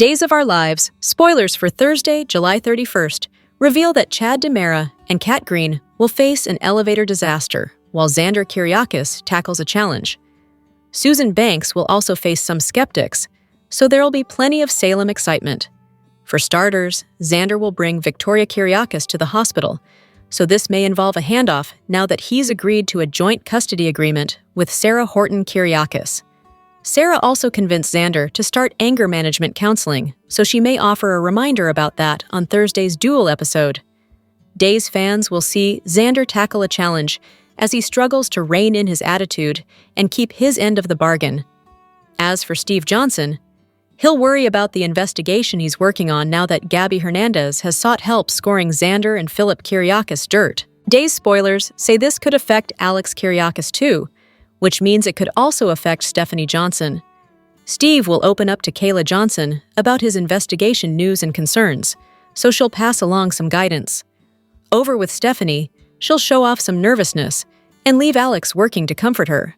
Days of Our Lives, spoilers for Thursday, July 31st, reveal that Chad DiMera and Cat Green will face an elevator disaster, while Xander Kyriakis tackles a challenge. Susan Banks will also face some skeptics, so there'll be plenty of Salem excitement. For starters, Xander will bring Victoria Kyriakis to the hospital, so this may involve a handoff now that he's agreed to a joint custody agreement with Sarah Horton Kyriakis. Sarah also convinced Xander to start anger management counseling, so she may offer a reminder about that on Thursday's Duel episode. Days fans will see Xander tackle a challenge as he struggles to rein in his attitude and keep his end of the bargain. As for Steve Johnson, he'll worry about the investigation he's working on now that Gabby Hernandez has sought help scoring Xander and Philip Kyriakis dirt. Days spoilers say this could affect Alex Kyriakis too, which means it could also affect Stephanie Johnson. Steve will open up to Kayla Johnson about his investigation news and concerns, so she'll pass along some guidance. Over with Stephanie, she'll show off some nervousness and leave Alex working to comfort her.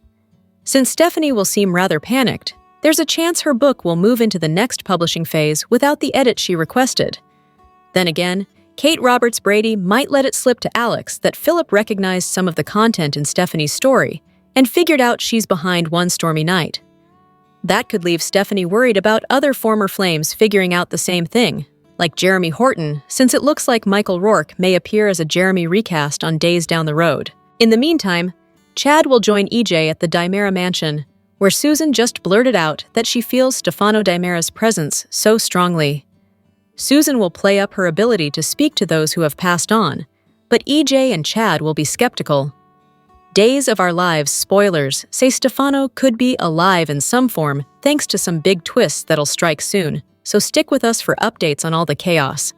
Since Stephanie will seem rather panicked, there's a chance her book will move into the next publishing phase without the edit she requested. Then again, Kate Roberts Brady might let it slip to Alex that Philip recognized some of the content in Stephanie's story and figured out she's behind One Stormy Night. That could leave Stephanie worried about other former flames figuring out the same thing, like Jeremy Horton, since it looks like Michael Rourke may appear as a Jeremy recast on Days Down the Road. In the meantime, Chad will join EJ at the DiMera mansion, where Susan just blurted out that she feels Stefano DiMera's presence so strongly. Susan will play up her ability to speak to those who have passed on, but EJ and Chad will be skeptical. Days of Our Lives spoilers say Stefano could be alive in some form thanks to some big twists that'll strike soon, so stick with us for updates on all the chaos.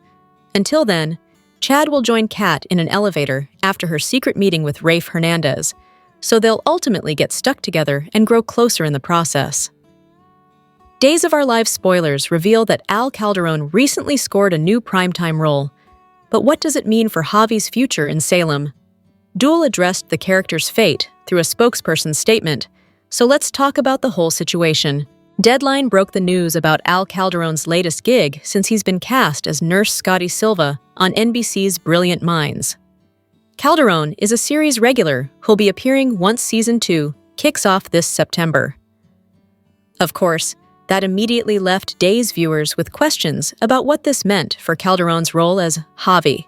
Until then, Chad will join Cat in an elevator after her secret meeting with Rafe Hernandez, so they'll ultimately get stuck together and grow closer in the process. Days of Our Lives spoilers reveal that Calderon recently scored a new primetime role. But what does it mean for Javi's future in Salem? Duel addressed the character's fate through a spokesperson's statement, so let's talk about the whole situation. Deadline broke the news about Calderon's latest gig since he's been cast as Nurse Scotty Silva on NBC's Brilliant Minds. Calderon is a series regular who'll be appearing once Season 2 kicks off this September. Of course, that immediately left Days viewers with questions about what this meant for Calderon's role as Javi.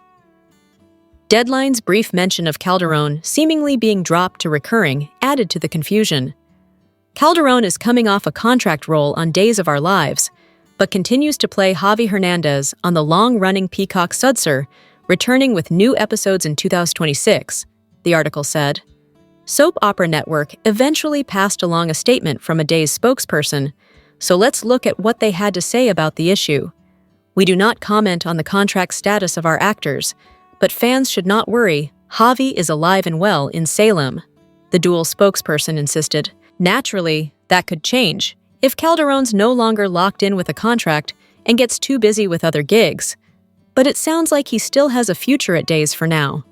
Deadline's brief mention of Calderon seemingly being dropped to recurring added to the confusion. Calderon is coming off a contract role on Days of Our Lives, but continues to play Javi Hernandez on the long-running Peacock Sudser, returning with new episodes in 2026, the article said. Soap Opera Network eventually passed along a statement from a Days spokesperson, so let's look at what they had to say about the issue. We do not comment on the contract status of our actors, but fans should not worry, Javi is alive and well in Salem, the Duel spokesperson insisted. Naturally, that could change if Calderon's no longer locked in with a contract and gets too busy with other gigs, but it sounds like he still has a future at Days for now.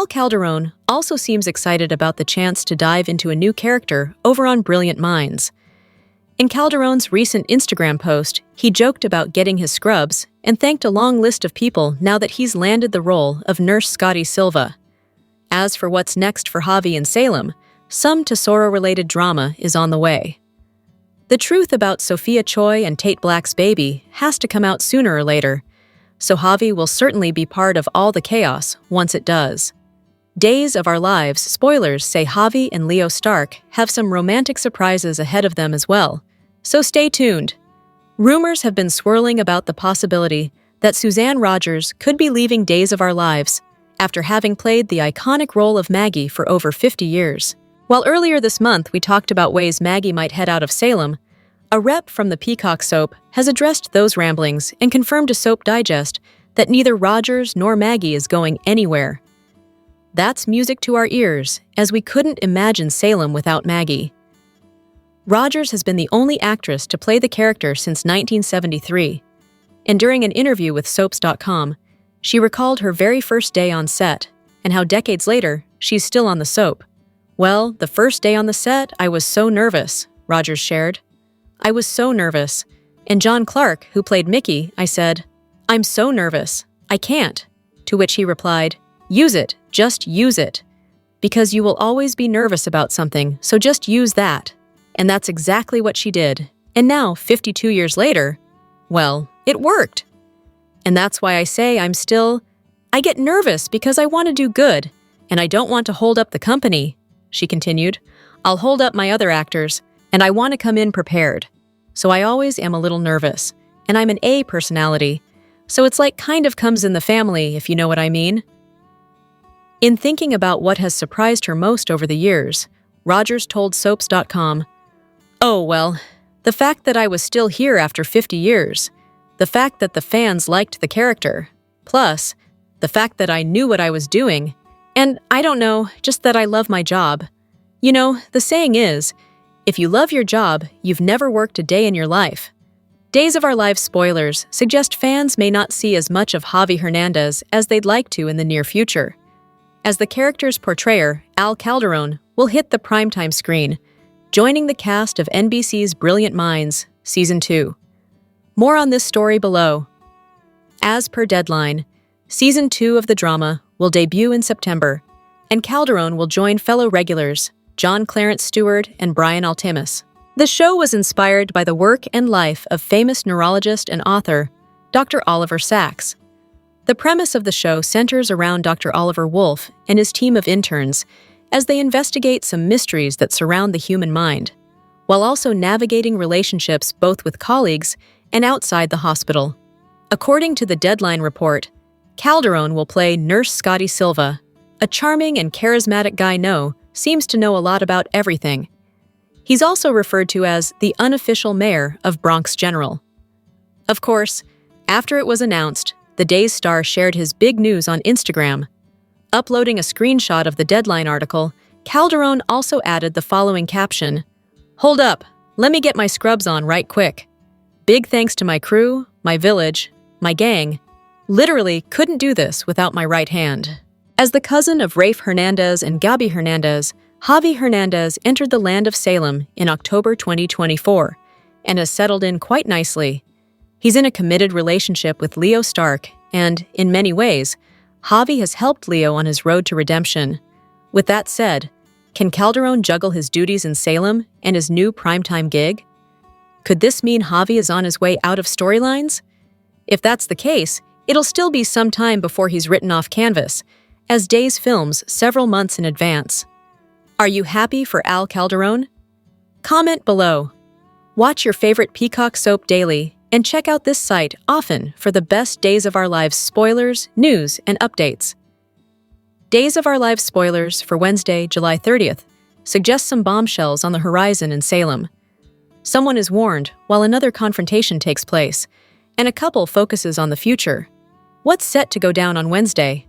Calderon also seems excited about the chance to dive into a new character over on Brilliant Minds. In Calderon's recent Instagram post, he joked about getting his scrubs and thanked a long list of people now that he's landed the role of Nurse Scotty Silva. As for what's next for Javi in Salem, some Tesoro-related drama is on the way. The truth about Sophia Choi and Tate Black's baby has to come out sooner or later, so Javi will certainly be part of all the chaos once it does. Days of Our Lives spoilers say Javi and Leo Stark have some romantic surprises ahead of them as well, so stay tuned. Rumors have been swirling about the possibility that Suzanne Rogers could be leaving Days of Our Lives after having played the iconic role of Maggie for over 50 years. While earlier this month we talked about ways Maggie might head out of Salem, a rep from the Peacock soap has addressed those ramblings and confirmed to Soap Digest that neither Rogers nor Maggie is going anywhere. That's music to our ears, as we couldn't imagine Salem without Maggie. Rogers has been the only actress to play the character since 1973, and during an interview with Soaps.com, she recalled her very first day on set and how decades later she's still on the soap. Well, the first day on the set, I was so nervous, Rogers shared. I was so nervous. And John Clark, who played Mickey, I said, "I'm so nervous. I can't." To which he replied, "Use it. Just use it. Because you will always be nervous about something, so just use that." And that's exactly what she did. And now, 52 years later, well, it worked. And that's why I say I get nervous because I want to do good, and I don't want to hold up the company, she continued. I'll hold up my other actors, and I want to come in prepared. So I always am a little nervous, and I'm an A personality, so it's like kind of comes in the family, if you know what I mean. In thinking about what has surprised her most over the years, Rogers told Soaps.com, "Oh, well, the fact that I was still here after 50 years, the fact that the fans liked the character, plus the fact that I knew what I was doing, and I don't know, just that I love my job. You know, the saying is, if you love your job, you've never worked a day in your life." Days of Our Lives spoilers suggest fans may not see as much of Javi Hernandez as they'd like to in the near future, as the character's portrayer, Al Calderon, will hit the primetime screen, joining the cast of NBC's Brilliant Minds, Season 2. More on this story below. As per deadline, Season 2 of the drama will debut in September, and Calderon will join fellow regulars, John Clarence Stewart and Brian Altemus. The show was inspired by the work and life of famous neurologist and author, Dr. Oliver Sacks. The premise of the show centers around Dr. Oliver Wolf and his team of interns as they investigate some mysteries that surround the human mind, while also navigating relationships both with colleagues and outside the hospital. According to the Deadline report, Calderon will play Nurse Scotty Silva, a charming and charismatic guy seems to know a lot about everything. He's also referred to as the unofficial mayor of Bronx General. Of course, after it was announced, the Day's star shared his big news on Instagram. Uploading a screenshot of the Deadline article, Calderon also added the following caption, "Hold up, let me get my scrubs on right quick. Big thanks to my crew, my village, my gang. Literally couldn't do this without my right hand." As the cousin of Rafe Hernandez and Gabi Hernandez, Javi Hernandez entered the land of Salem in October 2024 and has settled in quite nicely. He's in a committed relationship with Leo Stark, and, in many ways, Javi has helped Leo on his road to redemption. With that said, can Calderon juggle his duties in Salem and his new primetime gig? Could this mean Javi is on his way out of storylines? If that's the case, it'll still be some time before he's written off canvas, as Days films several months in advance. Are you happy for Al Calderon? Comment below. Watch your favorite Peacock soap daily and check out this site often for the best Days of Our Lives spoilers, news, and updates. Days of Our Lives spoilers for Wednesday, July 30th suggest some bombshells on the horizon in Salem. Someone is warned while another confrontation takes place, and a couple focuses on the future. What's set to go down on Wednesday?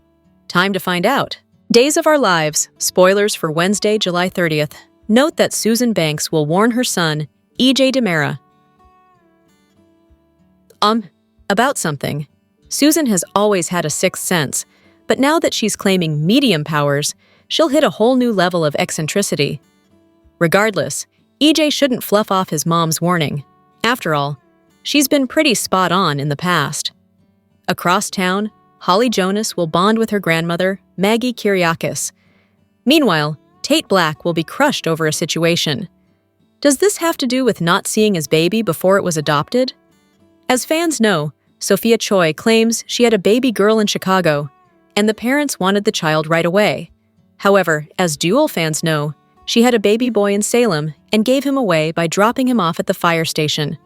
Time to find out. Days of Our Lives spoilers for Wednesday, July 30th. Note that Susan Banks will warn her son, EJ DiMera, about something. Susan has always had a sixth sense, but now that she's claiming medium powers, she'll hit a whole new level of eccentricity. Regardless, EJ shouldn't fluff off his mom's warning. After all, she's been pretty spot on in the past. Across town, Holly Jonas will bond with her grandmother, Maggie Kyriakis. Meanwhile, Tate Black will be crushed over a situation. Does this have to do with not seeing his baby before it was adopted? As fans know, Sophia Choi claims she had a baby girl in Chicago, and the parents wanted the child right away. However, as Duel fans know, she had a baby boy in Salem and gave him away by dropping him off at the fire station.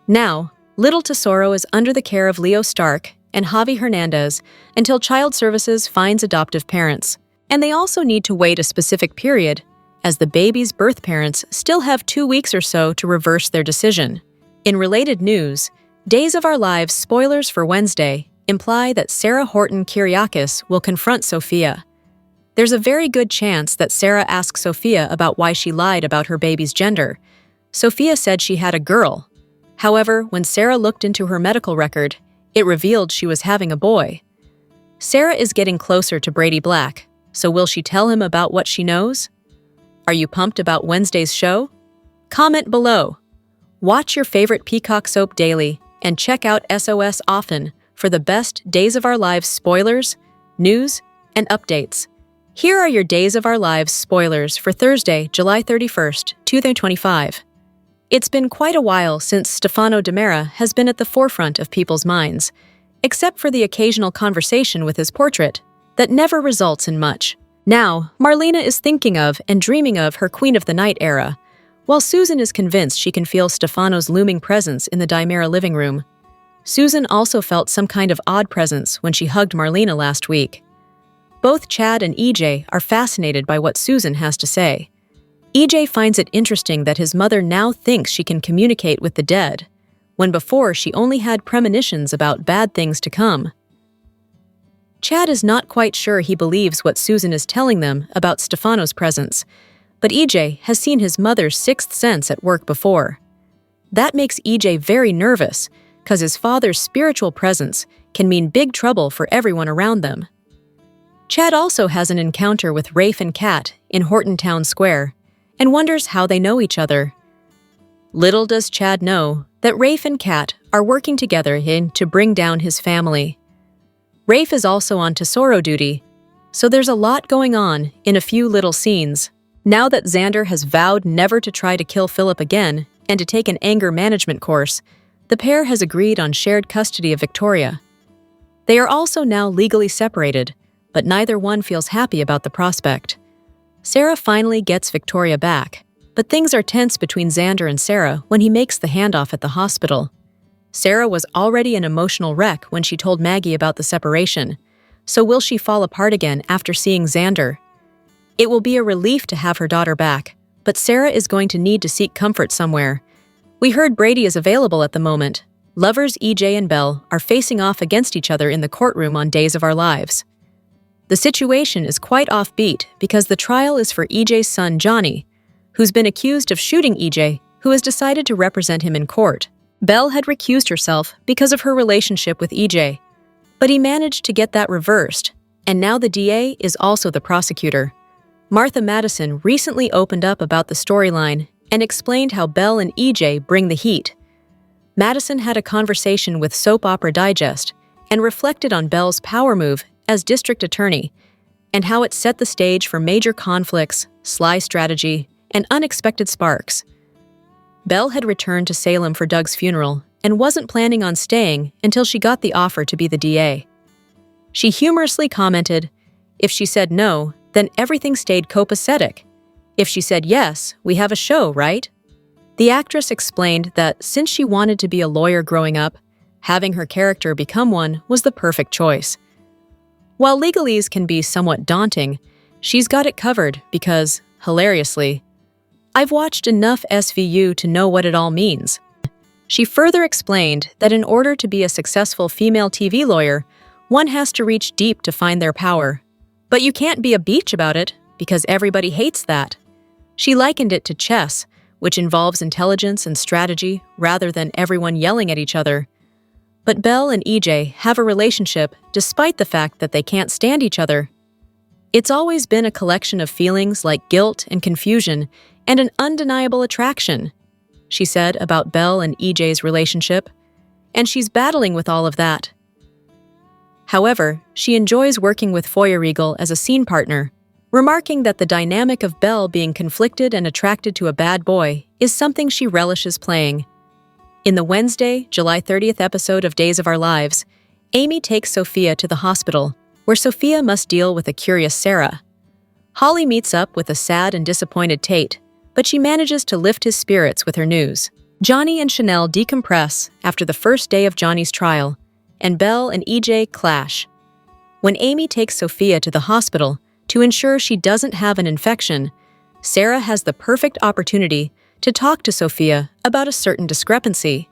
Now, little Tesoro is under the care of Leo Stark and Javi Hernandez until Child Services finds adoptive parents. And they also need to wait a specific period, as the baby's birth parents still have 2 weeks or so to reverse their decision. In related news, Days of Our Lives spoilers for Wednesday imply that Sarah Horton Kyriakis will confront Sophia. There's a very good chance that Sarah asks Sophia about why she lied about her baby's gender. Sophia said she had a girl. However, when Sarah looked into her medical record, it revealed she was having a boy. Sarah is getting closer to Brady Black, so will she tell him about what she knows? Are you pumped about Wednesday's show? Comment below. Watch your favorite Peacock soap daily and check out SOS often for the best Days of Our Lives spoilers, news, and updates. Here are your Days of Our Lives spoilers for Thursday, July 31st, 2025. It's been quite a while since Stefano DiMera has been at the forefront of people's minds, except for the occasional conversation with his portrait that never results in much. Now, Marlena is thinking of and dreaming of her Queen of the Night era, while Susan is convinced she can feel Stefano's looming presence in the DiMera living room. Susan also felt some kind of odd presence when she hugged Marlena last week. Both Chad and EJ are fascinated by what Susan has to say. EJ finds it interesting that his mother now thinks she can communicate with the dead, when before she only had premonitions about bad things to come. Chad is not quite sure he believes what Susan is telling them about Stefano's presence, but EJ has seen his mother's sixth sense at work before. That makes EJ very nervous, because his father's spiritual presence can mean big trouble for everyone around them. Chad also has an encounter with Rafe and Cat in Horton Town Square, and wonders how they know each other. Little does Chad know that Rafe and Cat are working together to bring down his family. Rafe is also on Tesoro duty, so there's a lot going on in a few little scenes. Now that Xander has vowed never to try to kill Philip again and to take an anger management course, the pair has agreed on shared custody of Victoria. They are also now legally separated, but neither one feels happy about the prospect. Sarah finally gets Victoria back, but things are tense between Xander and Sarah when he makes the handoff at the hospital. Sarah was already an emotional wreck when she told Maggie about the separation, so will she fall apart again after seeing Xander? It will be a relief to have her daughter back, but Sarah is going to need to seek comfort somewhere. We heard Brady is available at the moment. Lovers EJ and Belle are facing off against each other in the courtroom on Days of Our Lives. The situation is quite offbeat because the trial is for EJ's son Johnny, who's been accused of shooting EJ, who has decided to represent him in court. Belle had recused herself because of her relationship with EJ, but he managed to get that reversed, and now the DA is also the prosecutor. Martha Madison recently opened up about the storyline and explained how Belle and EJ bring the heat. Madison had a conversation with Soap Opera Digest and reflected on Belle's power move as district attorney and how it set the stage for major conflicts, sly strategy, and unexpected sparks. Belle had returned to Salem for Doug's funeral and wasn't planning on staying until she got the offer to be the DA. She humorously commented, "If she said no, then everything stayed copacetic. If she said yes, we have a show, right?" The actress explained that since she wanted to be a lawyer growing up, having her character become one was the perfect choice. While legalese can be somewhat daunting, she's got it covered because, hilariously, "I've watched enough SVU to know what it all means." She further explained that in order to be a successful female TV lawyer, one has to reach deep to find their power. But you can't be a beach about it, because everybody hates that. She likened it to chess, which involves intelligence and strategy rather than everyone yelling at each other. But Belle and EJ have a relationship despite the fact that they can't stand each other. "It's always been a collection of feelings like guilt and confusion and an undeniable attraction," she said about Belle and EJ's relationship, and she's battling with all of that. However, she enjoys working with Feuerriegel as a scene partner, remarking that the dynamic of Belle being conflicted and attracted to a bad boy is something she relishes playing. In the Wednesday, July 30th episode of Days of Our Lives, Amy takes Sophia to the hospital, where Sophia must deal with a curious Sarah. Holly meets up with a sad and disappointed Tate, but she manages to lift his spirits with her news. Johnny and Chanel decompress after the first day of Johnny's trial, and Belle and EJ clash. When Amy takes Sophia to the hospital to ensure she doesn't have an infection, Sarah has the perfect opportunity to talk to Sophia about a certain discrepancy.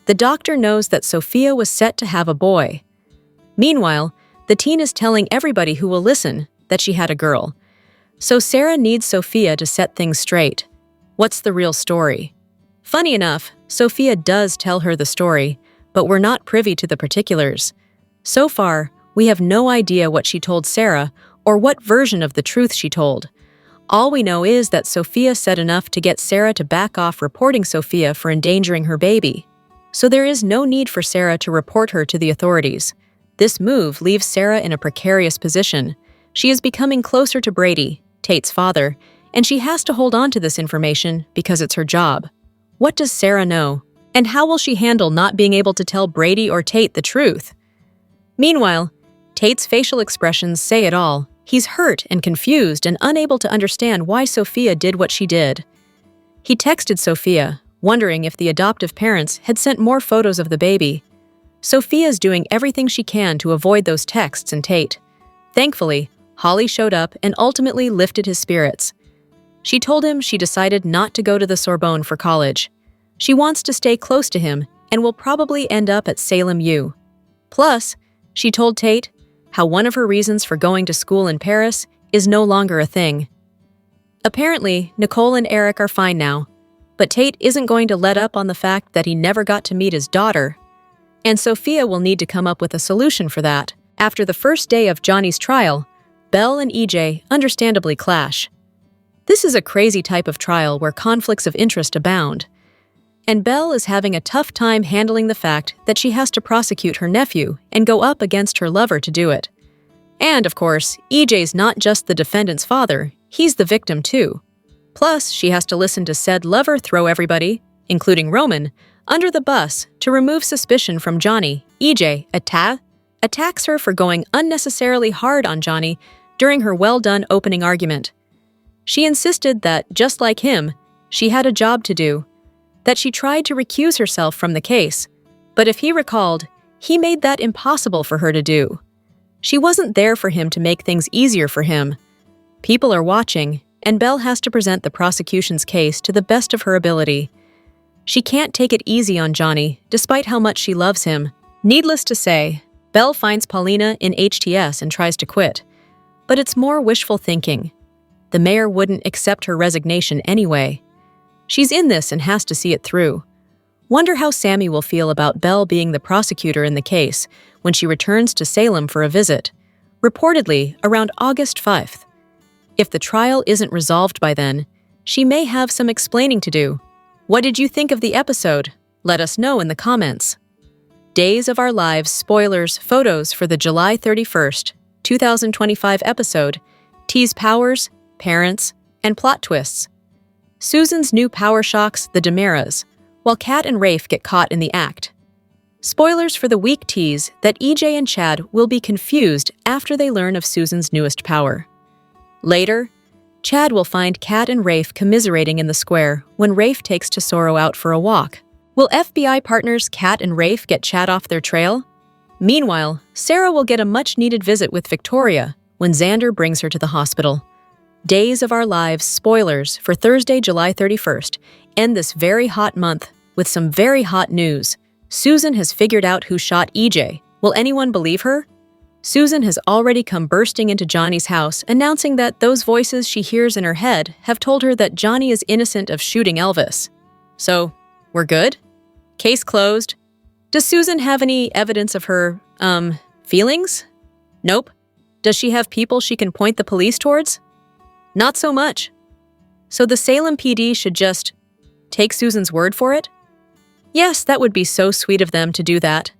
The doctor knows that Sophia was set to have a boy. Meanwhile, the teen is telling everybody who will listen that she had a girl. So Sarah needs Sophia to set things straight. What's the real story? Funny enough, Sophia does tell her the story, but we're not privy to the particulars. So far, we have no idea what she told Sarah or what version of the truth she told. All we know is that Sophia said enough to get Sarah to back off reporting Sophia for endangering her baby. So there is no need for Sarah to report her to the authorities. This move leaves Sarah in a precarious position. She is becoming closer to Brady, Tate's father, and she has to hold on to this information because it's her job. What does Sarah know? And how will she handle not being able to tell Brady or Tate the truth? Meanwhile, Tate's facial expressions say it all. He's hurt and confused and unable to understand why Sophia did what she did. He texted Sophia, wondering if the adoptive parents had sent more photos of the baby. Sophia's doing everything she can to avoid those texts and Tate. Thankfully, Holly showed up and ultimately lifted his spirits. She told him she decided not to go to the Sorbonne for college. She wants to stay close to him and will probably end up at Salem U. Plus, she told Tate how one of her reasons for going to school in Paris is no longer a thing. Apparently, Nicole and Eric are fine now, but Tate isn't going to let up on the fact that he never got to meet his daughter. And Sophia will need to come up with a solution for that. After the first day of Johnny's trial, Belle and EJ understandably clash. This is a crazy type of trial where conflicts of interest abound. And Belle is having a tough time handling the fact that she has to prosecute her nephew and go up against her lover to do it. And, of course, EJ's not just the defendant's father, he's the victim too. Plus, she has to listen to said lover throw everybody, including Roman, under the bus to remove suspicion from Johnny. EJ attacks her for going unnecessarily hard on Johnny during her well-done opening argument. She insisted that, just like him, she had a job to do, that she tried to recuse herself from the case, but if he recalled, he made that impossible for her to do. She wasn't there for him to make things easier for him. People are watching, and Belle has to present the prosecution's case to the best of her ability. She can't take it easy on Johnny, despite how much she loves him. Needless to say, Belle finds Paulina in HTS and tries to quit. But it's more wishful thinking. The mayor wouldn't accept her resignation anyway. She's in this and has to see it through. Wonder how Sammy will feel about Belle being the prosecutor in the case when she returns to Salem for a visit, reportedly around August 5th. If the trial isn't resolved by then, she may have some explaining to do. What did you think of the episode? Let us know in the comments. Days of Our Lives spoilers photos for the July 31st, 2025 episode tease powers, parents, and plot twists. Susan's new power shocks the DiMeras, while Cat and Rafe get caught in the act. Spoilers for the week tease that EJ and Chad will be confused after they learn of Susan's newest power. Later, Chad will find Cat and Rafe commiserating in the square when Rafe takes Tesoro out for a walk. Will FBI partners Cat and Rafe get Chad off their trail? Meanwhile, Sarah will get a much-needed visit with Victoria when Xander brings her to the hospital. Days of Our Lives spoilers for Thursday, July 31st end this very hot month with some very hot news. Susan has figured out who shot EJ. Will anyone believe her? Susan has already come bursting into Johnny's house, announcing that those voices she hears in her head have told her that Johnny is innocent of shooting Elvis. So, we're good? Case closed? Does Susan have any evidence of her, feelings? Nope. Does she have people she can point the police towards? Not so much. So the Salem PD should just take Susan's word for it? Yes, that would be so sweet of them to do that.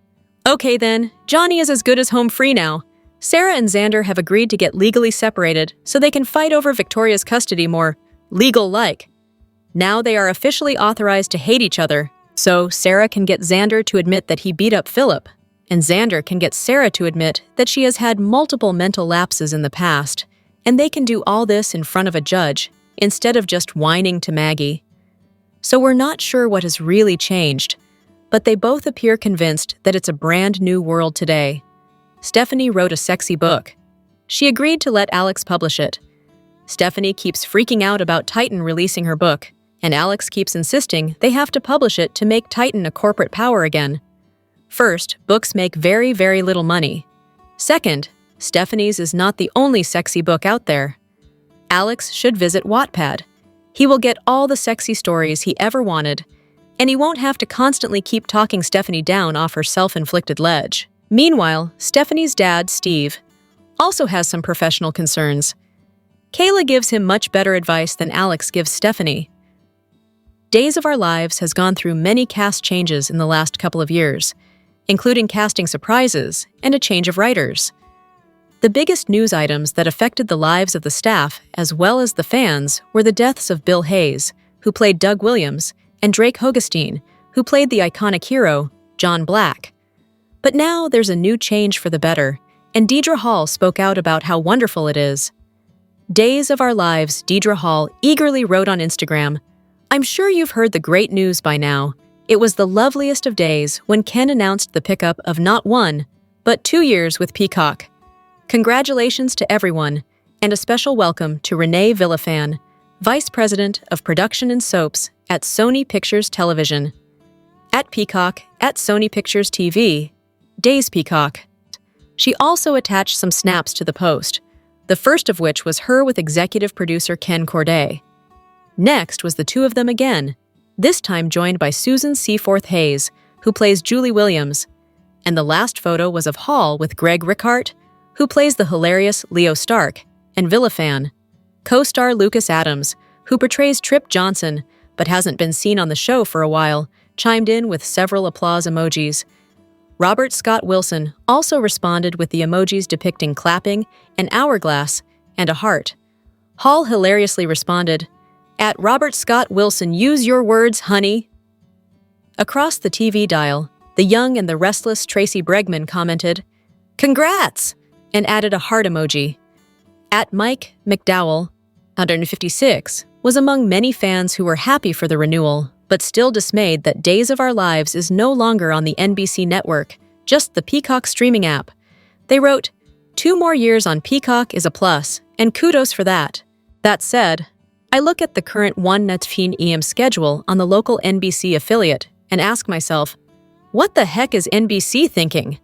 Okay then, Johnny is as good as home free now. Sarah and Xander have agreed to get legally separated so they can fight over Victoria's custody more legal-like. Now they are officially authorized to hate each other, so Sarah can get Xander to admit that he beat up Philip, and Xander can get Sarah to admit that she has had multiple mental lapses in the past, and they can do all this in front of a judge instead of just whining to Maggie. So we're not sure what has really changed, but they both appear convinced that it's a brand new world today. Stephanie wrote a sexy book. She agreed to let Alex publish it. Stephanie keeps freaking out about Titan releasing her book, and Alex keeps insisting they have to publish it to make Titan a corporate power again. First, books make very, very little money. Second, Stephanie's is not the only sexy book out there. Alex should visit Wattpad. He will get all the sexy stories he ever wanted, and he won't have to constantly keep talking Stephanie down off her self-inflicted ledge. Meanwhile, Stephanie's dad, Steve, also has some professional concerns. Kayla gives him much better advice than Alex gives Stephanie. Days of Our Lives has gone through many cast changes in the last couple of years, including casting surprises and a change of writers. The biggest news items that affected the lives of the staff as well as the fans were the deaths of Bill Hayes, who played Doug Williams, and Drake Hogestyn, who played the iconic hero, John Black. But now there's a new change for the better, and Deidre Hall spoke out about how wonderful it is. Days of Our Lives, Deidre Hall eagerly wrote on Instagram, "I'm sure you've heard the great news by now. It was the loveliest of days when Ken announced the pickup of not 1, but 2 years with Peacock. Congratulations to everyone, and a special welcome to Renee Villafan, Vice President of Production and Soaps at Sony Pictures Television. At Peacock, at Sony Pictures TV, Days Peacock." She also attached some snaps to the post, the first of which was her with executive producer Ken Corday. Next was the two of them again, this time joined by Susan Seaforth Hayes, who plays Julie Williams, and the last photo was of Hall with Greg Rickhart, who plays the hilarious Leo Stark, and Villafan. Co-star Lucas Adams, who portrays Trip Johnson but hasn't been seen on the show for a while, chimed in with several applause emojis. Robert Scott Wilson also responded with the emojis depicting clapping, an hourglass, and a heart. Hall hilariously responded, "At Robert Scott Wilson, use your words, honey." Across the TV dial, the young and the restless Tracy Bregman commented, "Congrats!" and added a heart emoji. At Mike McDowell, 156, was among many fans who were happy for the renewal, but still dismayed that Days of Our Lives is no longer on the NBC network, just the Peacock streaming app. They wrote, "2 more years on Peacock is a plus, and kudos for that. That said, I look at the current 1:15 EM schedule on the local NBC affiliate and ask myself, what the heck is NBC thinking?"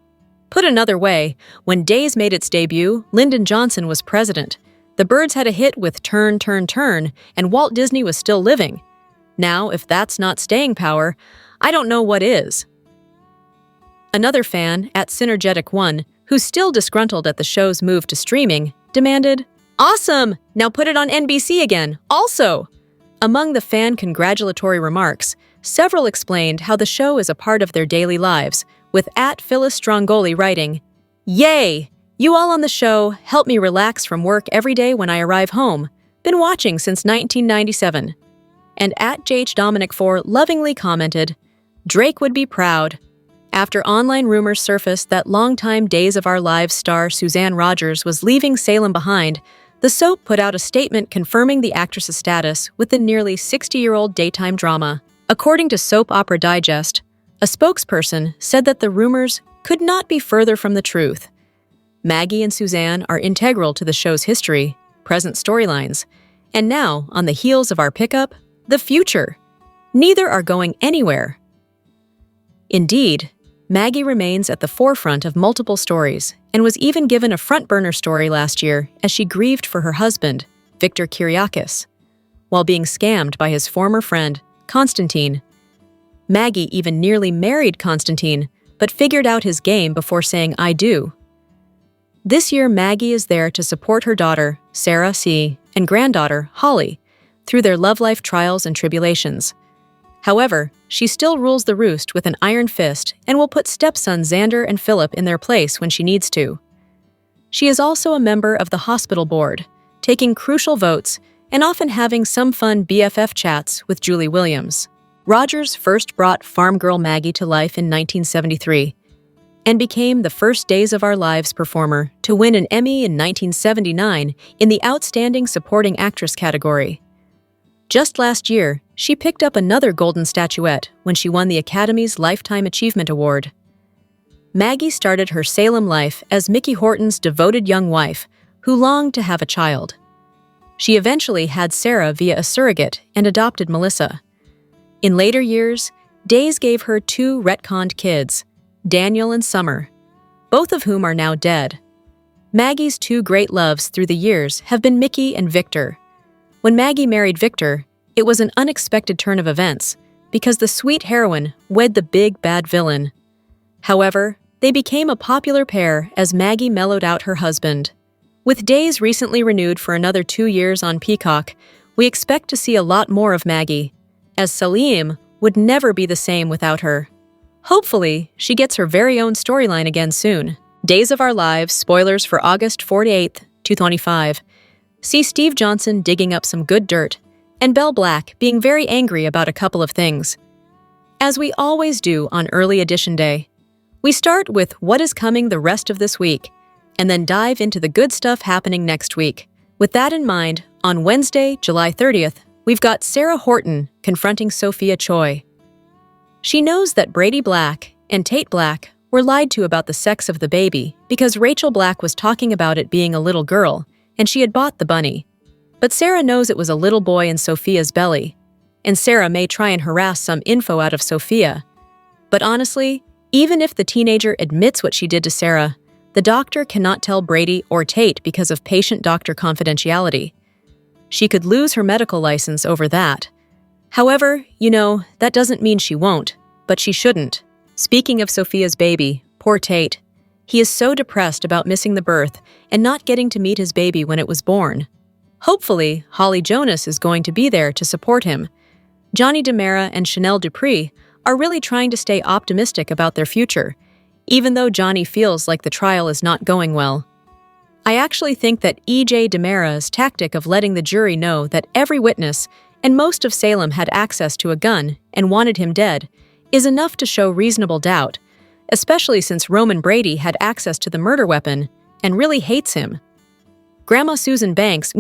Put another way, when Days made its debut, Lyndon Johnson was president. The Byrds had a hit with Turn, Turn, Turn, and Walt Disney was still living. Now, if that's not staying power, I don't know what is. Another fan, at Synergetic1, who's still disgruntled at the show's move to streaming, demanded, "Awesome! Now put it on NBC again, also!" Among the fan congratulatory remarks, several explained how the show is a part of their daily lives, with at Phyllis Strongoli writing, "Yay! You all on the show help me relax from work every day when I arrive home. Been watching since 1997. And at JH Dominic 4 lovingly commented, "Drake would be proud." After online rumors surfaced that longtime Days of Our Lives star Suzanne Rogers was leaving Salem behind, the soap put out a statement confirming the actress's status with the nearly 60-year-old daytime drama. According to Soap Opera Digest, a spokesperson said that the rumors could not be further from the truth. Maggie and Suzanne are integral to the show's history, present storylines, and now, on the heels of our pickup, the future. Neither are going anywhere. Indeed, Maggie remains at the forefront of multiple stories and was even given a front-burner story last year as she grieved for her husband, Victor Kiriakis, while being scammed by his former friend, Constantine. Maggie even nearly married Constantine, but figured out his game before saying "I do." This year, Maggie is there to support her daughter, Sarah C., and granddaughter, Holly, through their love life trials and tribulations. However, she still rules the roost with an iron fist and will put stepsons Xander and Philip in their place when she needs to. She is also a member of the hospital board, taking crucial votes and often having some fun BFF chats with Julie Williams. Rogers first brought farm girl Maggie to life in 1973 and became the first Days of Our Lives performer to win an Emmy in 1979 in the Outstanding Supporting Actress category. Just last year, she picked up another golden statuette when she won the Academy's Lifetime Achievement Award. Maggie started her Salem life as Mickey Horton's devoted young wife who longed to have a child. She eventually had Sarah via a surrogate and adopted Melissa. In later years, Days gave her 2 retconned kids, Daniel and Summer, both of whom are now dead. Maggie's 2 great loves through the years have been Mickey and Victor. When Maggie married Victor, it was an unexpected turn of events because the sweet heroine wed the big bad villain. However, they became a popular pair as Maggie mellowed out her husband. With days recently renewed for another 2 years on Peacock, we expect to see a lot more of Maggie, as Salem would never be the same without her. Hopefully, she gets her very own storyline again soon. Days of Our Lives spoilers for August 48th, 2025. See Steve Johnson digging up some good dirt, and Belle Black being very angry about a couple of things. As we always do on Early Edition Day, we start with what is coming the rest of this week, and then dive into the good stuff happening next week. With that in mind, on Wednesday, July 30th, we've got Sarah Horton confronting Sophia Choi. She knows that Brady Black and Tate Black were lied to about the sex of the baby because Rachel Black was talking about it being a little girl, and she had bought the bunny. But Sarah knows it was a little boy in Sophia's belly, and Sarah may try and harass some info out of Sophia. But honestly, even if the teenager admits what she did to Sarah, the doctor cannot tell Brady or Tate because of patient-doctor confidentiality. She could lose her medical license over that. However, that doesn't mean she won't, but she shouldn't. Speaking of Sophia's baby, poor Tate, he is so depressed about missing the birth and not getting to meet his baby when it was born. Hopefully, Holly Jonas is going to be there to support him. Johnny DeMera and Chanel Dupree are really trying to stay optimistic about their future, even though Johnny feels like the trial is not going well. I actually think that EJ DeMera's tactic of letting the jury know that every witness and most of Salem had access to a gun and wanted him dead is enough to show reasonable doubt, especially since Roman Brady had access to the murder weapon and really hates him. Grandma Susan Banks,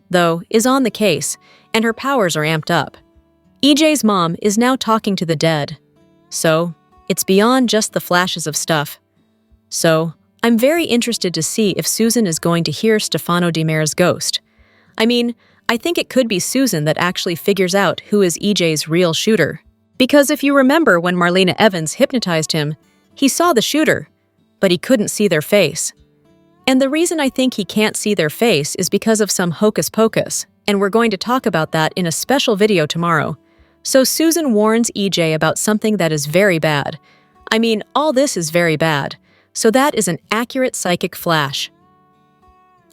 though, is on the case, and her powers are amped up. EJ's mom is now talking to the dead. So, it's beyond just the flashes of stuff. So, I'm very interested to see if Susan is going to hear Stefano DiMera's ghost. I mean, I think it could be Susan that actually figures out who is EJ's real shooter. Because if you remember when Marlena Evans hypnotized him, he saw the shooter, but he couldn't see their face. And the reason I think he can't see their face is because of some hocus pocus, and we're going to talk about that in a special video tomorrow. So Susan warns EJ about something that is very bad. I mean, all this is very bad, so that is an accurate psychic flash.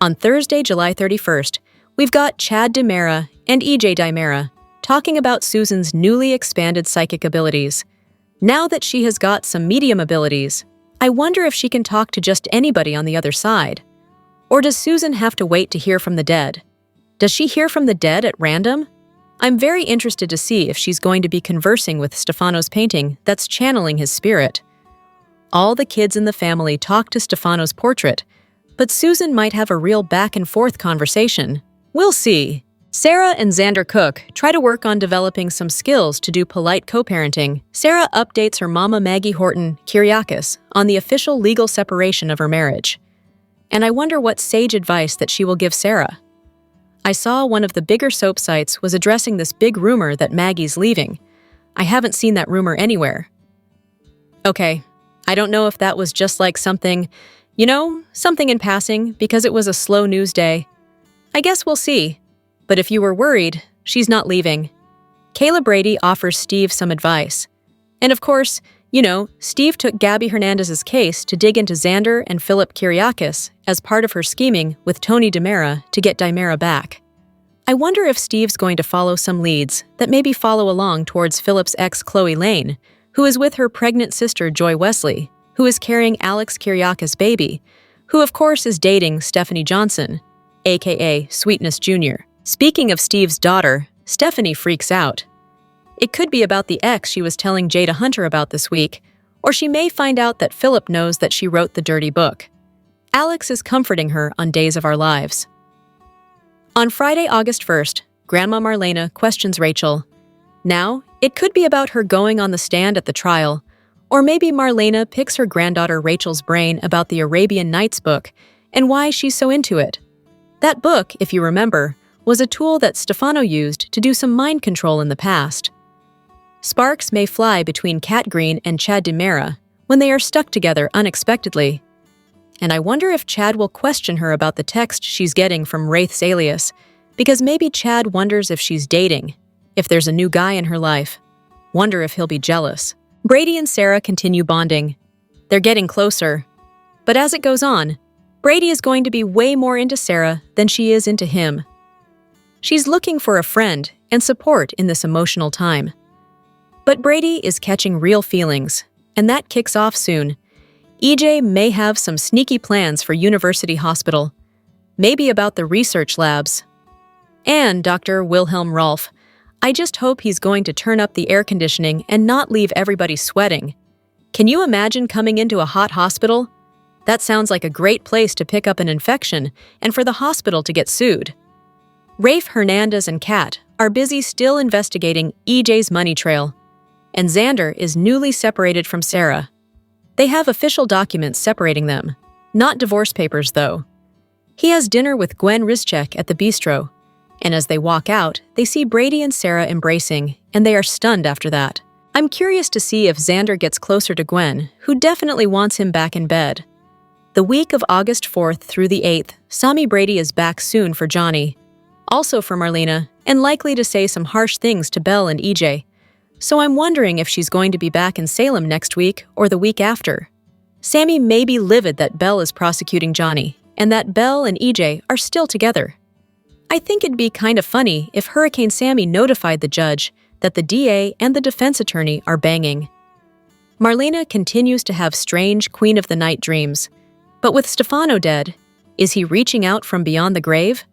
On Thursday, July 31st, we've got Chad DeMera and EJ DiMera talking about Susan's newly expanded psychic abilities. Now that she has got some medium abilities, I wonder if she can talk to just anybody on the other side. Or does Susan have to wait to hear from the dead? Does she hear from the dead at random? I'm very interested to see if she's going to be conversing with Stefano's painting that's channeling his spirit. All the kids in the family talk to Stefano's portrait, but Susan might have a real back-and-forth conversation. We'll see. Sarah and Xander Cook try to work on developing some skills to do polite co-parenting. Sarah updates her mama Maggie Horton Kyriakis on the official legal separation of her marriage. And I wonder what sage advice that she will give Sarah. I saw one of the bigger soap sites was addressing this big rumor that Maggie's leaving. I haven't seen that rumor anywhere. Okay, I don't know if that was just like something in passing because it was a slow news day. I guess we'll see. But if you were worried, she's not leaving. Kayla Brady offers Steve some advice. And of course, Steve took Gabby Hernandez's case to dig into Xander and Philip Kyriakis as part of her scheming with Tony DeMera to get DiMera back. I wonder if Steve's going to follow some leads that maybe follow along towards Philip's ex Chloe Lane, who is with her pregnant sister Joy Wesley, who is carrying Alex Kyriakis' baby, who of course is dating Stephanie Johnson, aka Sweetness Jr. Speaking of Steve's daughter, Stephanie freaks out. It could be about the ex she was telling Jada Hunter about this week, or she may find out that Philip knows that she wrote the dirty book. Alex is comforting her on Days of Our Lives. On Friday, August 1st, Grandma Marlena questions Rachel. Now, it could be about her going on the stand at the trial, or maybe Marlena picks her granddaughter Rachel's brain about the Arabian Nights book and why she's so into it. That book, if you remember, was a tool that Stefano used to do some mind control in the past. Sparks may fly between Cat Green and Chad DeMera when they are stuck together unexpectedly. And I wonder if Chad will question her about the text she's getting from Wraith's alias, because maybe Chad wonders if she's dating, if there's a new guy in her life. Wonder if he'll be jealous. Brady and Sarah continue bonding. They're getting closer. But as it goes on, Brady is going to be way more into Sarah than she is into him. She's looking for a friend and support in this emotional time. But Brady is catching real feelings, and that kicks off soon. EJ may have some sneaky plans for University Hospital, maybe about the research labs. And Dr. Wilhelm Rolf, I just hope he's going to turn up the air conditioning and not leave everybody sweating. Can you imagine coming into a hot hospital? That sounds like a great place to pick up an infection and for the hospital to get sued. Rafe Hernandez and Cat are busy still investigating EJ's money trail, and Xander is newly separated from Sarah. They have official documents separating them, not divorce papers though. He has dinner with Gwen Rizchek at the bistro, and as they walk out, they see Brady and Sarah embracing, and they are stunned after that. I'm curious to see if Xander gets closer to Gwen, who definitely wants him back in bed. The week of August 4th through the 8th, Sami Brady is back soon for Johnny, also for Marlena, and likely to say some harsh things to Belle and EJ. So I'm wondering if she's going to be back in Salem next week or the week after. Sami may be livid that Belle is prosecuting Johnny, and that Belle and EJ are still together. I think it'd be kind of funny if Hurricane Sammy notified the judge that the DA and the defense attorney are banging. Marlena continues to have strange Queen of the Night dreams. But with Stefano dead, is he reaching out from beyond the grave?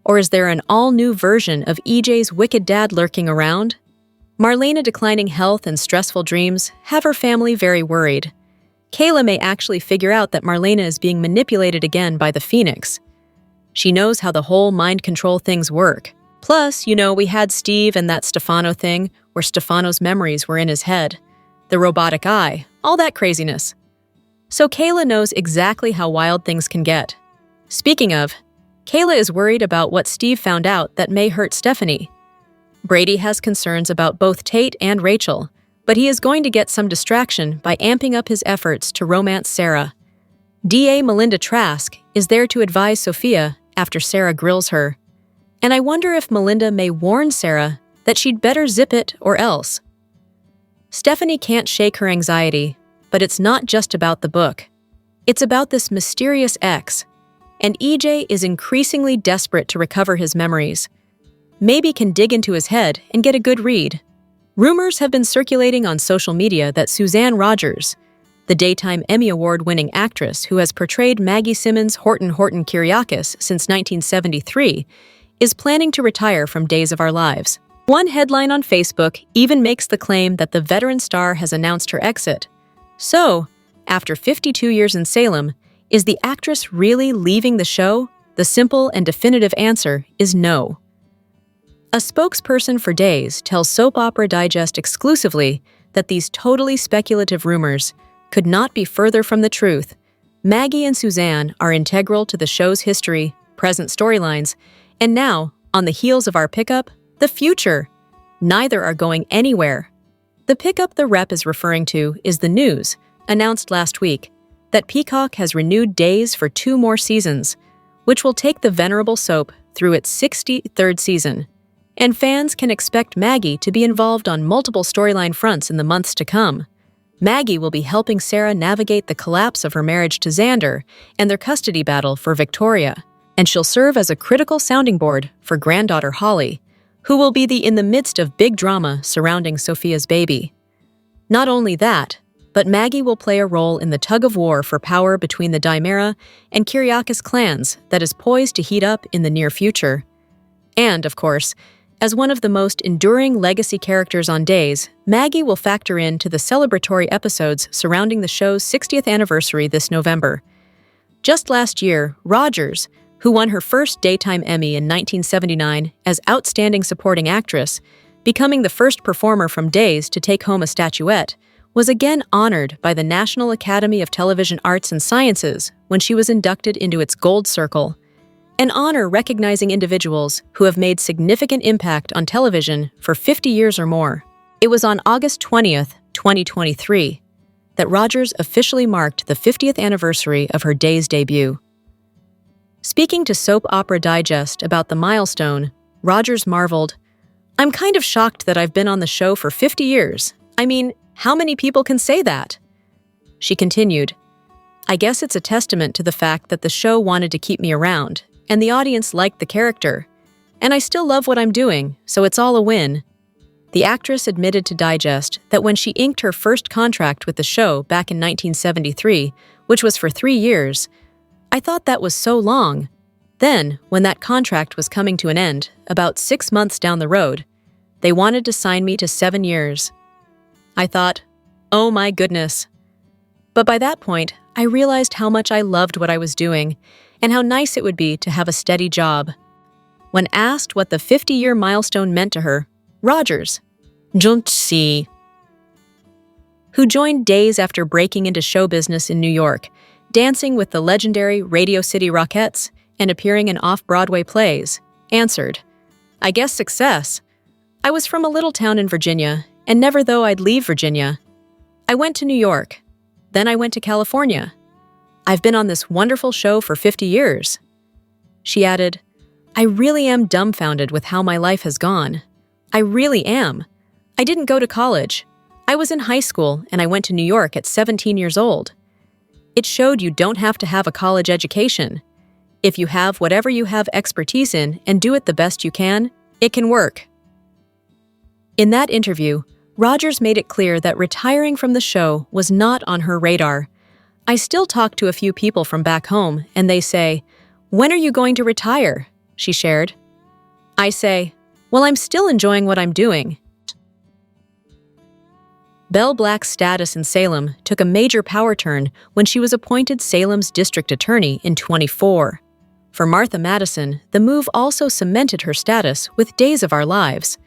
Or is there an all-new version of EJ's wicked dad lurking around? Marlena declining health and stressful dreams have her family very worried. Kayla may actually figure out that Marlena is being manipulated again by the Phoenix. She knows how the whole mind control things work. Plus, we had Steve and that Stefano thing where Stefano's memories were in his head. The robotic eye, all that craziness. So Kayla knows exactly how wild things can get. Speaking of, Kayla is worried about what Steve found out that may hurt Stephanie. Brady has concerns about both Tate and Rachel, but he is going to get some distraction by amping up his efforts to romance Sarah. DA Melinda Trask is there to advise Sophia after Sarah grills her. And I wonder if Melinda may warn Sarah that she'd better zip it or else. Stephanie can't shake her anxiety, but it's not just about the book. It's about this mysterious ex, and EJ is increasingly desperate to recover his memories. Maybe can dig into his head and get a good read. Rumors have been circulating on social media that Suzanne Rogers, the Daytime Emmy Award-winning actress who has portrayed Maggie Simmons' Horton Kyriakis since 1973, is planning to retire from Days of Our Lives. One headline on Facebook even makes the claim that the veteran star has announced her exit. So, after 52 years in Salem, is the actress really leaving the show? The simple and definitive answer is no. A spokesperson for Days tells Soap Opera Digest exclusively that these totally speculative rumors could not be further from the truth. Maggie and Suzanne are integral to the show's history, present storylines, and now, on the heels of our pickup, the future. Neither are going anywhere. The pickup the rep is referring to is the news, announced last week, that Peacock has renewed Days for 2 more seasons, which will take the venerable soap through its 63rd season. And fans can expect Maggie to be involved on multiple storyline fronts in the months to come. Maggie will be helping Sarah navigate the collapse of her marriage to Xander and their custody battle for Victoria, and she'll serve as a critical sounding board for granddaughter Holly, who will be in the midst of big drama surrounding Sophia's baby. Not only that, but Maggie will play a role in the tug-of-war for power between the Dimera and Kyriakis clans that is poised to heat up in the near future. And, of course, as one of the most enduring legacy characters on Days, Maggie will factor into the celebratory episodes surrounding the show's 60th anniversary this November. Just last year, Rogers, who won her first Daytime Emmy in 1979 as Outstanding Supporting Actress, becoming the first performer from Days to take home a statuette, was again honored by the National Academy of Television Arts and Sciences when she was inducted into its Gold Circle, an honor recognizing individuals who have made significant impact on television for 50 years or more. It was on August 20th, 2023, that Rogers officially marked the 50th anniversary of her Days debut. Speaking to Soap Opera Digest about the milestone, Rogers marveled, "I'm kind of shocked that I've been on the show for 50 years. I mean, how many people can say that?" She continued, I guess it's a testament to the fact that the show wanted to keep me around, and the audience liked the character. And I still love what I'm doing, so it's all a win. The actress admitted to Digest that when she inked her first contract with the show back in 1973, which was for 3 years, "I thought that was so long." Then, when that contract was coming to an end, about 6 months down the road, they wanted to sign me to 7 years. I thought, oh my goodness. But by that point, I realized how much I loved what I was doing and how nice it would be to have a steady job. When asked what the 50-year milestone meant to her, Rogers, who joined days after breaking into show business in New York, dancing with the legendary Radio City Rockettes and appearing in off-Broadway plays, answered, "I guess success. I was from a little town in Virginia, and never though I'd leave Virginia. I went to New York. Then I went to California. I've been on this wonderful show for 50 years. She added, "I really am dumbfounded with how my life has gone. I really am. I didn't go to college. I was in high school and I went to New York at 17 years old. It showed you don't have to have a college education. If you have whatever you have expertise in and do it the best you can, it can work." In that interview, Rogers made it clear that retiring from the show was not on her radar. "I still talk to a few people from back home, and they say, 'When are you going to retire?'" she shared. "I say, 'Well, I'm still enjoying what I'm doing.'" Belle Black's status in Salem took a major power turn when she was appointed Salem's district attorney in 2024. For Martha Madison, the move also cemented her status with Days of Our Lives.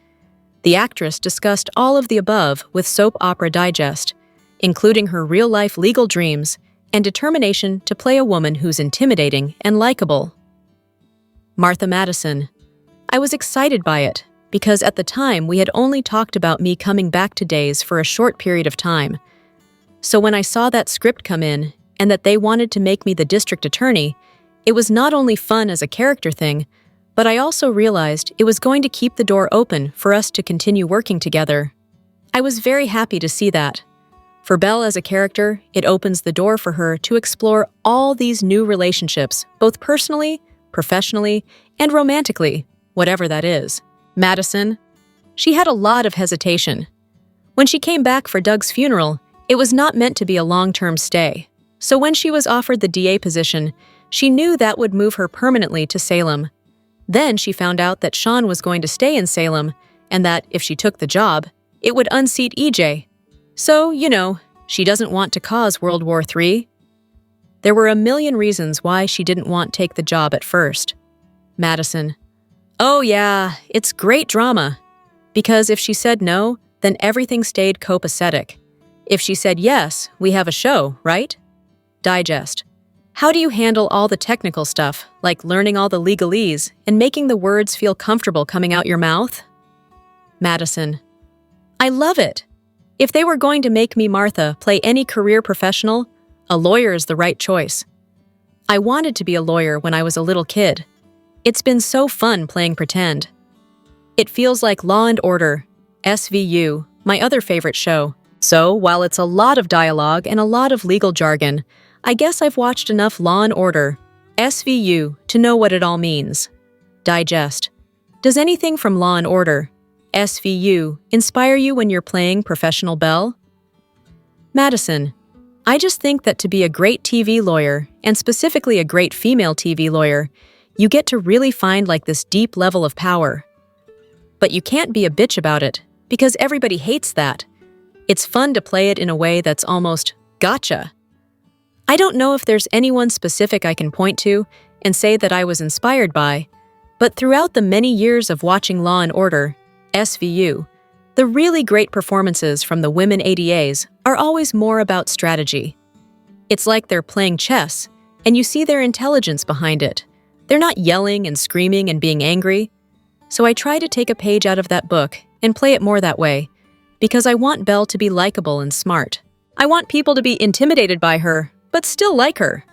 The actress discussed all of the above with Soap Opera Digest, including her real-life legal dreams and determination to play a woman who's intimidating and likable. Martha Madison. "I was excited by it, because at the time we had only talked about me coming back to Days for a short period of time. So when I saw that script come in, and that they wanted to make me the district attorney, it was not only fun as a character thing, but I also realized it was going to keep the door open for us to continue working together. I was very happy to see that. For Belle as a character, it opens the door for her to explore all these new relationships, both personally, professionally, and romantically, whatever that is." Madison. "She had a lot of hesitation. When she came back for Doug's funeral, it was not meant to be a long-term stay. So when she was offered the DA position, she knew that would move her permanently to Salem. Then she found out that Sean was going to stay in Salem, and that, if she took the job, it would unseat EJ. So, she doesn't want to cause World War III. There were a million reasons why she didn't want to take the job at first." Madison. "Oh yeah, it's great drama. Because if she said no, then everything stayed copacetic. If she said yes, we have a show, right?" Digest. "How do you handle all the technical stuff, like learning all the legalese and making the words feel comfortable coming out your mouth?" Madison. "I love it. If they were going to make me Martha play any career professional, a lawyer is the right choice. I wanted to be a lawyer when I was a little kid. It's been so fun playing pretend. It feels like Law and Order, SVU, my other favorite show. So, while it's a lot of dialogue and a lot of legal jargon, I guess I've watched enough Law and Order, SVU, to know what it all means." Digest. "Does anything from Law and Order, SVU, inspire you when you're playing professional Belle?" Madison. "I just think that to be a great TV lawyer, and specifically a great female TV lawyer, you get to really find like this deep level of power. But you can't be a bitch about it, because everybody hates that. It's fun to play it in a way that's almost gotcha. I don't know if there's anyone specific I can point to and say that I was inspired by, but throughout the many years of watching Law & Order, SVU, the really great performances from the women ADAs are always more about strategy. It's like they're playing chess, and you see their intelligence behind it. They're not yelling and screaming and being angry. So I try to take a page out of that book and play it more that way, because I want Belle to be likable and smart. I want people to be intimidated by her, but still like her."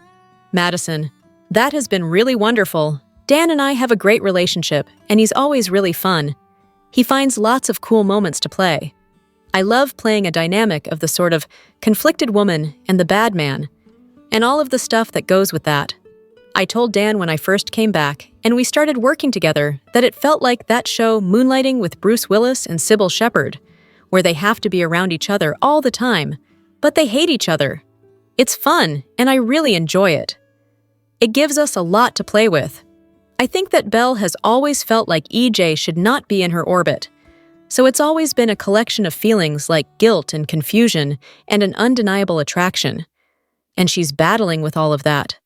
Madison. "That has been really wonderful. Dan and I have a great relationship, and he's always really fun. He finds lots of cool moments to play. I love playing a dynamic of the sort of conflicted woman and the bad man. and all of the stuff that goes with that. I told Dan when I first came back, and we started working together, that it felt like that show Moonlighting with Bruce Willis and Sybil Shepherd, where they have to be around each other all the time, but they hate each other. It's fun, and I really enjoy it. It gives us a lot to play with. I think that Belle has always felt like EJ should not be in her orbit, so it's always been a collection of feelings like guilt and confusion and an undeniable attraction. And she's battling with all of that.